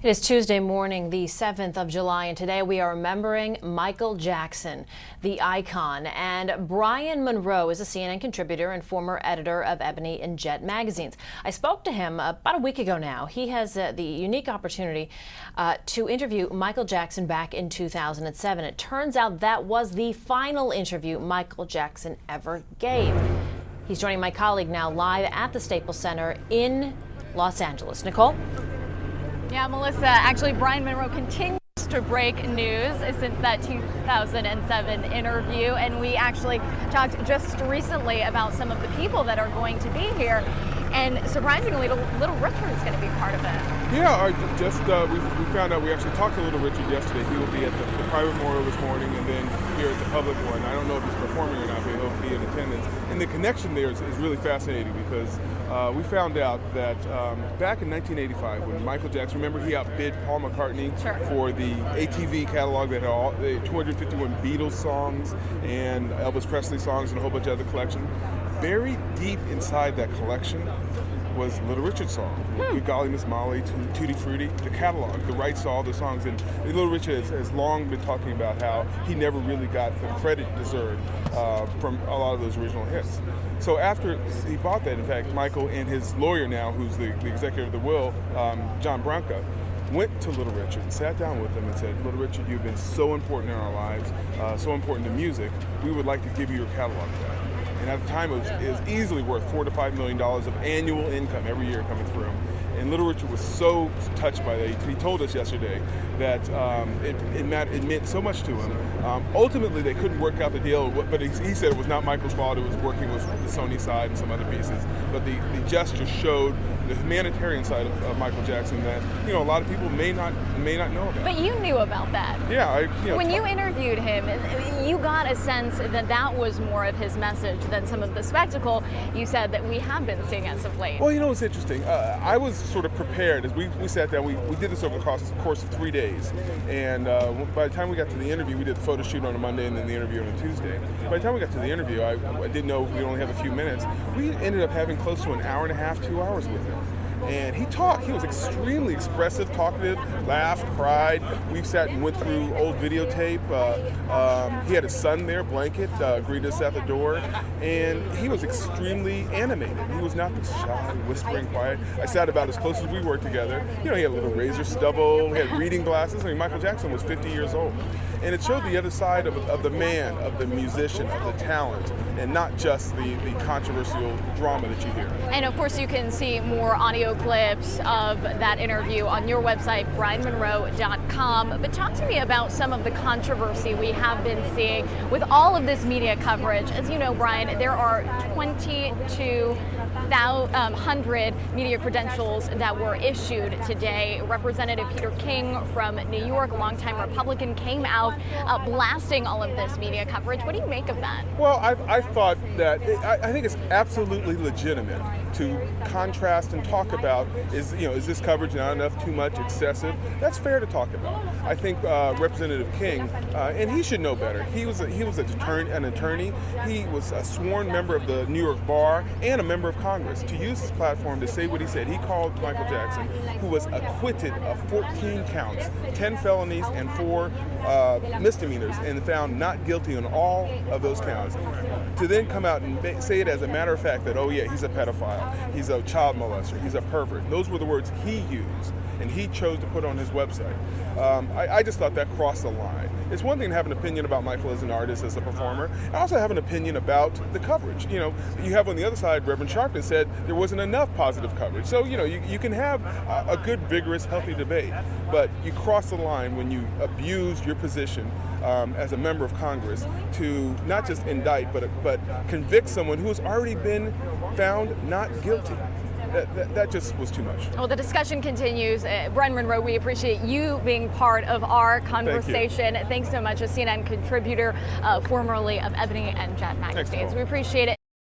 It is Tuesday morning, the 7th of July, and today we are remembering Michael Jackson, the icon. And Brian Monroe is a CNN contributor and former editor of Ebony and Jet magazines. I spoke to him about a week ago now. He has the unique opportunity to interview Michael Jackson back in 2007. It turns out that was the final interview Michael Jackson ever gave. He's joining my colleague now live at the Staples Center in Los Angeles. Nicole? Yeah, Melissa, actually, Brian Monroe continues to break news since that 2007 interview, and we actually talked just recently about some of the people that are going to be here, and surprisingly, Little Richard is going to be part of it. Yeah, we found out, we actually talked to Little Richard yesterday. He will be at the private memorial this morning and then here at the public one. I don't know if he's performing or not, but he'll be in attendance. And the connection there is really fascinating because we found out that back in 1985 when Michael Jackson, remember he outbid Paul McCartney for the ATV catalog that had all the 251 Beatles songs and Elvis Presley songs and a whole bunch of other collections. Buried deep inside that collection was Little Richard's song, Good Golly Miss Molly, Tutti Frutti, the catalog, the rights to all the songs. And Little Richard has long been talking about how he never really got the credit deserved from a lot of those original hits. So after he bought that, in fact, Michael and his lawyer now, who's the executive of the will, John Branca, went to Little Richard and sat down with him and said, Little Richard, you've been so important in our lives, so important to music, we would like to give you your catalog back. And at the time, it was easily worth $4 to $5 million of annual income every year coming through him. And Little Richard was so touched by that. He told us yesterday that it meant so much to him. Ultimately, they couldn't work out the deal, but he said it was not Michael's fault. It was working with the Sony side and some other pieces. But the gesture showed the humanitarian side of Michael Jackson that a lot of people may not know about. But you knew about that. Yeah, when you interviewed him, you got a sense that was more of his message than some of the spectacle you said that we have been seeing as of late. Well, it's interesting. I was sort of prepared as we sat down. We did this over the course of 3 days, and by the time we got to the interview, we did the photo shoot on a Monday and then the interview on a Tuesday. By the time we got to the interview, I didn't know we only have a few minutes. We ended up having close to an hour and a half, 2 hours with him. And he talked. He was extremely expressive, talkative, laughed, cried. We sat and went through old videotape. He had his son there, Blanket, greeted us at the door. And he was extremely animated. He was not this shy, whispering, quiet. I sat about as close as we were together. He had a little razor stubble. He had reading glasses. Michael Jackson was 50 years old. And it showed the other side of the man, of the musician, of the talent, and not just the controversial drama that you hear. And of course, you can see more audio clips of that interview on your website, brianmonroe.com. But talk to me about some of the controversy we have been seeing with all of this media coverage. As you know, Brian, there are 2,200 media credentials that were issued today. Representative Peter King from New York, a longtime Republican, came out blasting all of this media coverage. What do you make of that? Well, I thought that I think it's absolutely legitimate to contrast and talk about is this coverage not enough, too much, excessive? That's fair to talk about. I think Representative King, and he should know better. He was an attorney. He was a sworn member of the New York Bar and a member of Congress. To use his platform to say what he said, he called Michael Jackson, who was acquitted of 14 counts, 10 felonies and 4 misdemeanors, and found not guilty on all of those counts, to then come out and say it as a matter of fact that, oh yeah, he's a pedophile, he's a child molester, he's a pervert. Those were the words he used, and he chose to put on his website. I just thought that crossed the line. It's one thing to have an opinion about Michael as an artist, as a performer. I also have an opinion about the coverage. You have on the other side Reverend Sharpton said there wasn't enough positive coverage. So, you can have a good, vigorous, healthy debate, but you cross the line when you abuse your position as a member of Congress to not just indict, but convict someone who has already been found not guilty. That just was too much. Well, the discussion continues. Brian Monroe, we appreciate you being part of our conversation. Thanks so much, a CNN contributor, formerly of Ebony and Jet magazines. We appreciate it.